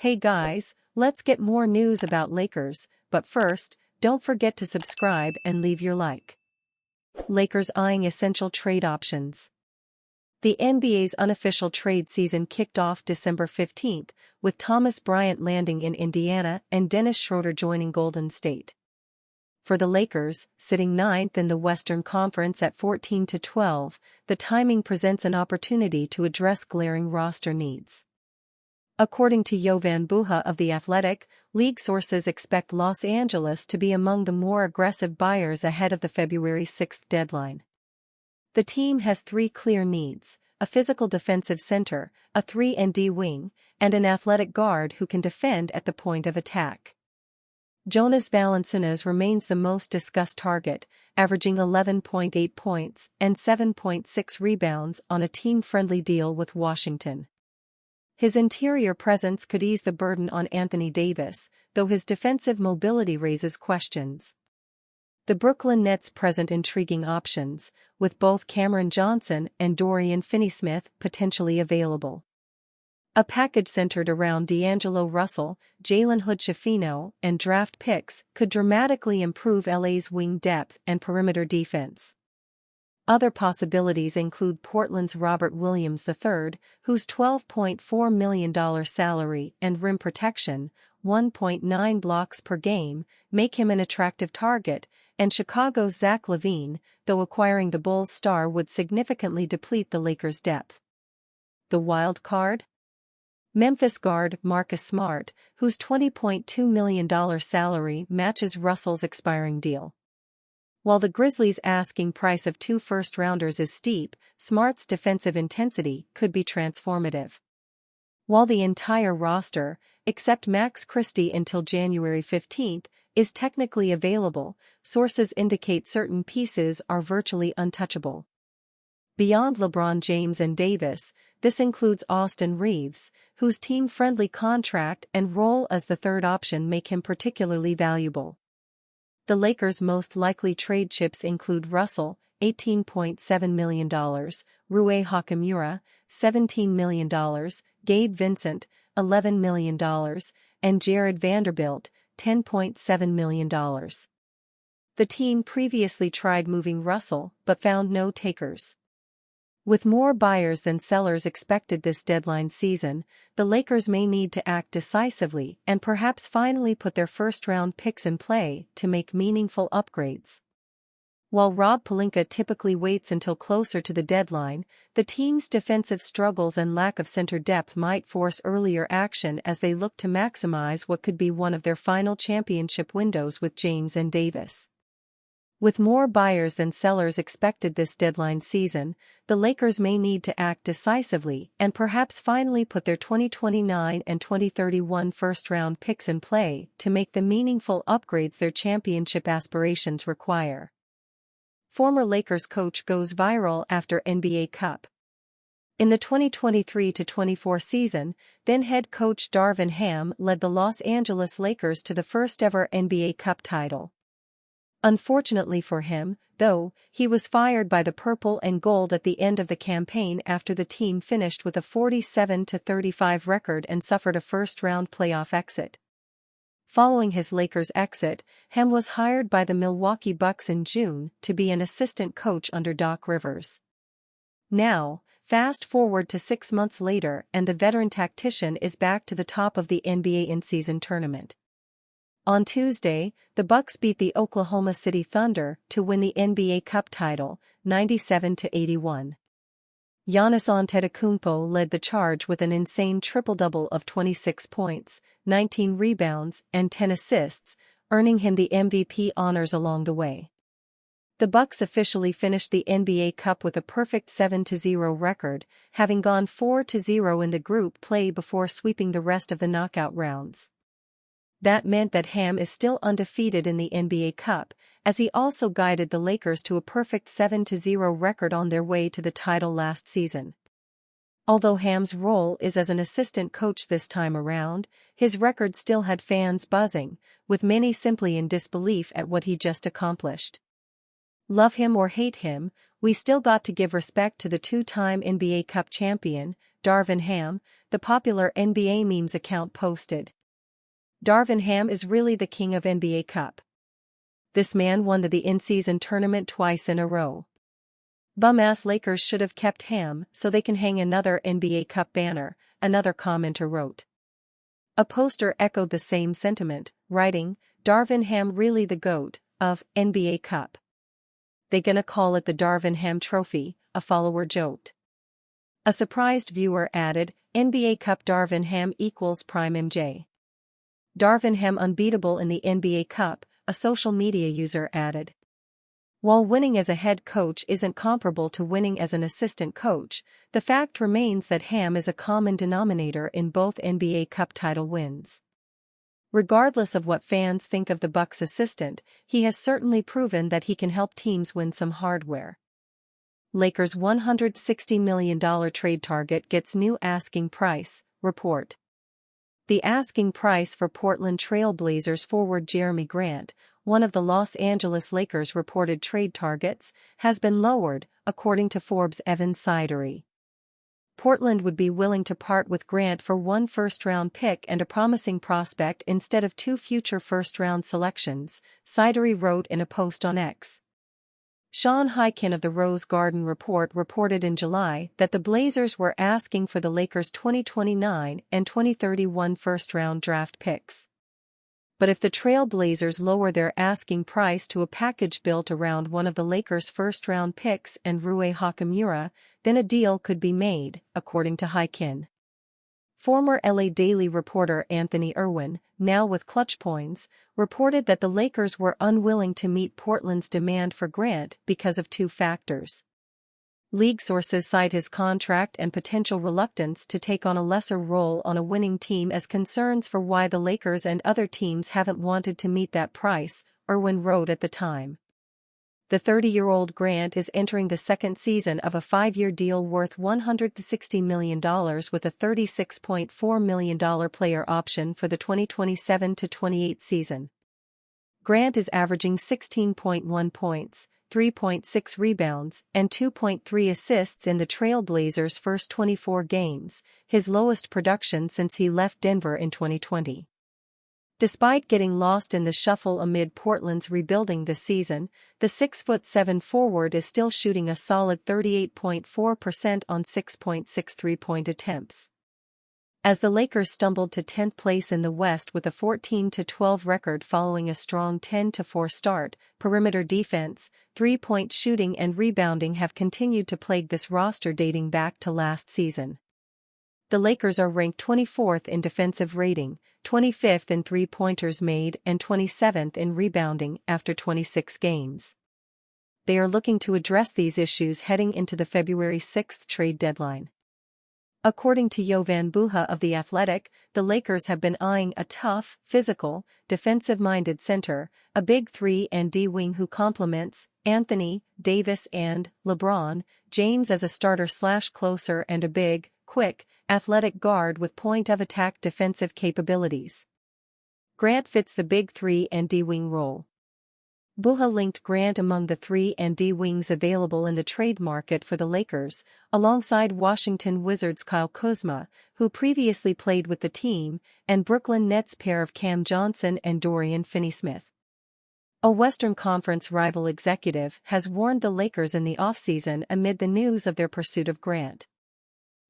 Hey guys, let's get more news about Lakers, but first, don't forget to subscribe and leave your like. Lakers eyeing essential trade options. The NBA's unofficial trade season kicked off December 15th, with Thomas Bryant landing in Indiana and Dennis Schroeder joining Golden State. For the Lakers, sitting ninth in the Western Conference at 14-12, the timing presents an opportunity to address glaring roster needs. According to Jovan Buha of The Athletic, league sources expect Los Angeles to be among the more aggressive buyers ahead of the February 6 deadline. The team has three clear needs: a physical defensive center, a 3-and-D wing, and an athletic guard who can defend at the point of attack. Jonas Valanciunas remains the most discussed target, averaging 11.8 points and 7.6 rebounds on a team-friendly deal with Washington. His interior presence could ease the burden on Anthony Davis, though his defensive mobility raises questions. The Brooklyn Nets present intriguing options, with both Cameron Johnson and Dorian Finney-Smith potentially available. A package centered around D'Angelo Russell, Jalen Hood-Schifino, and draft picks could dramatically improve LA's wing depth and perimeter defense. Other possibilities include Portland's Robert Williams III, whose $12.4 million salary and rim protection, 1.9 blocks per game, make him an attractive target, and Chicago's Zach LaVine, though acquiring the Bulls' star would significantly deplete the Lakers' depth. The wild card? Memphis guard Marcus Smart, whose $20.2 million salary matches Russell's expiring deal. While the Grizzlies' asking price of 2 first-rounders is steep, Smart's defensive intensity could be transformative. While the entire roster, except Max Christie until January 15th, is technically available, sources indicate certain pieces are virtually untouchable. Beyond LeBron James and Davis, this includes Austin Reeves, whose team-friendly contract and role as the third option make him particularly valuable. The Lakers' most likely trade chips include Russell, $18.7 million, Rui Hachimura, $17 million, Gabe Vincent, $11 million, and Jared Vanderbilt, $10.7 million. The team previously tried moving Russell but found no takers. With more buyers than sellers expected this deadline season, the Lakers may need to act decisively and perhaps finally put their first-round picks in play to make meaningful upgrades. While Rob Pelinka typically waits until closer to the deadline, the team's defensive struggles and lack of center depth might force earlier action as they look to maximize what could be one of their final championship windows with James and Davis. With more buyers than sellers expected this deadline season, the Lakers may need to act decisively and perhaps finally put their 2029 and 2031 first-round picks in play to make the meaningful upgrades their championship aspirations require. Former Lakers coach goes viral after NBA Cup. In the 2023-24 season, then head coach Darvin Ham led the Los Angeles Lakers to the first-ever NBA Cup title. Unfortunately for him, though, he was fired by the Purple and Gold at the end of the campaign after the team finished with a 47-35 record and suffered a first-round playoff exit. Following his Lakers exit, Ham was hired by the Milwaukee Bucks in June to be an assistant coach under Doc Rivers. Now, fast forward to 6 months later and the veteran tactician is back to the top of the NBA in-season tournament. On Tuesday, the Bucks beat the Oklahoma City Thunder to win the NBA Cup title, 97-81. Giannis Antetokounmpo led the charge with an insane triple-double of 26 points, 19 rebounds, and 10 assists, earning him the MVP honors along the way. The Bucks officially finished the NBA Cup with a perfect 7-0 record, having gone 4-0 in the group play before sweeping the rest of the knockout rounds. That meant that Ham is still undefeated in the NBA Cup, as he also guided the Lakers to a perfect 7-0 record on their way to the title last season. Although Ham's role is as an assistant coach this time around, his record still had fans buzzing, with many simply in disbelief at what he just accomplished. Love him or hate him, we still got to give respect to the two-time NBA Cup champion, Darvin Ham, the popular NBA memes account posted. Darvin Ham is really the king of NBA Cup. This man won the in-season tournament twice in a row. Bum-ass Lakers should have kept Ham so they can hang another NBA Cup banner, another commenter wrote. A poster echoed the same sentiment, writing, Darvin Ham really the GOAT of NBA Cup. They gonna call it the Darvin Ham Trophy, a follower joked. A surprised viewer added, NBA Cup Darvin Ham equals Prime MJ. Darvin Ham unbeatable in the NBA Cup, a social media user added. While winning as a head coach isn't comparable to winning as an assistant coach, the fact remains that Ham is a common denominator in both NBA Cup title wins. Regardless of what fans think of the Bucks' assistant, he has certainly proven that he can help teams win some hardware. Lakers' $160 million trade target gets new asking price, report. The asking price for Portland Trail Blazers forward Jeremy Grant, one of the Los Angeles Lakers' reported trade targets, has been lowered, according to Forbes' Evan Sidery. Portland would be willing to part with Grant for one first-round pick and a promising prospect instead of 2 future first-round selections, Sidery wrote in a post on X. Sean Highkin of the Rose Garden Report reported in July that the Blazers were asking for the Lakers' 2029 and 2031 first-round draft picks. But if the Trail Blazers lower their asking price to a package built around one of the Lakers' first-round picks and Rui Hachimura, then a deal could be made, according to Highkin. Former LA Daily reporter Anthony Irwin, now with Clutch Points, reported that the Lakers were unwilling to meet Portland's demand for Grant because of 2 factors. League sources cite his contract and potential reluctance to take on a lesser role on a winning team as concerns for why the Lakers and other teams haven't wanted to meet that price, Irwin wrote at the time. The 30-year-old Grant is entering the second season of a 5-year deal worth $160 million with a $36.4 million player option for the 2027-28 season. Grant is averaging 16.1 points, 3.6 rebounds, and 2.3 assists in the Trail Blazers' first 24 games, his lowest production since he left Denver in 2020. Despite getting lost in the shuffle amid Portland's rebuilding this season, the 6'7" forward is still shooting a solid 38.4% on 6.6 three-point attempts. As the Lakers stumbled to 10th place in the West with a 14-12 record following a strong 10-4 start, perimeter defense, three-point shooting and rebounding have continued to plague this roster dating back to last season. The Lakers are ranked 24th in defensive rating, 25th in three-pointers made and 27th in rebounding after 26 games. They are looking to address these issues heading into the February 6 trade deadline. According to Jovan Buha of The Athletic, the Lakers have been eyeing a tough, physical, defensive-minded center, a big 3 and D wing who complements Anthony Davis and LeBron James as a starter/closer and a big, quick, athletic guard with point-of-attack defensive capabilities. Grant fits the big 3 and D wing role. Buha linked Grant among the 3 and D wings available in the trade market for the Lakers, alongside Washington Wizards' Kyle Kuzma, who previously played with the team, and Brooklyn Nets pair of Cam Johnson and Dorian Finney-Smith. A Western Conference rival executive has warned the Lakers in the offseason amid the news of their pursuit of Grant.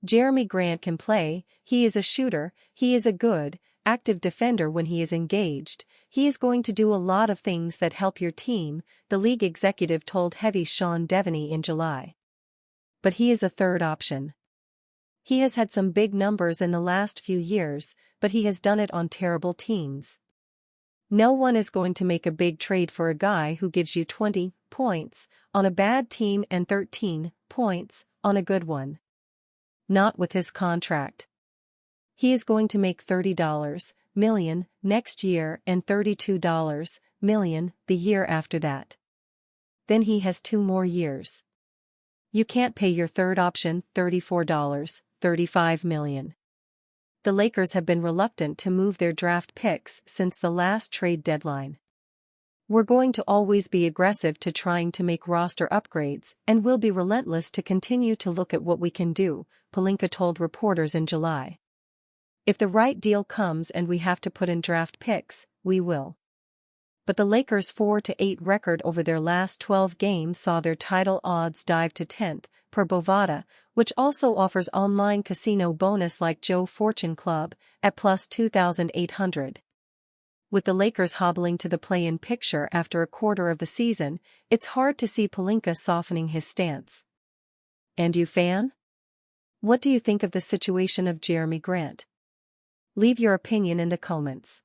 Jeremy Grant can play, he is a shooter, he is a good, active defender when he is engaged, he is going to do a lot of things that help your team, the league executive told Heavy's Sean Devaney in July. But he is a third option. He has had some big numbers in the last few years, but he has done it on terrible teams. No one is going to make a big trade for a guy who gives you 20 points on a bad team and 13 points on a good one. Not with his contract. He is going to make $30 million next year and $32 million the year after that. Then he has 2 more years. You can't pay your third option $35 million. The Lakers have been reluctant to move their draft picks since the last trade deadline. We're going to always be aggressive to trying to make roster upgrades, and we'll be relentless to continue to look at what we can do, Pelinka told reporters in July. If the right deal comes and we have to put in draft picks, we will. But the Lakers' 4-8 record over their last 12 games saw their title odds dive to 10th, per Bovada, which also offers online casino bonus like Joe Fortune Club, at plus 2,800. With the Lakers hobbling to the play-in picture after a quarter of the season, it's hard to see Pelinka softening his stance. And you, fan? What do you think of the situation of Jeremy Grant? Leave your opinion in the comments.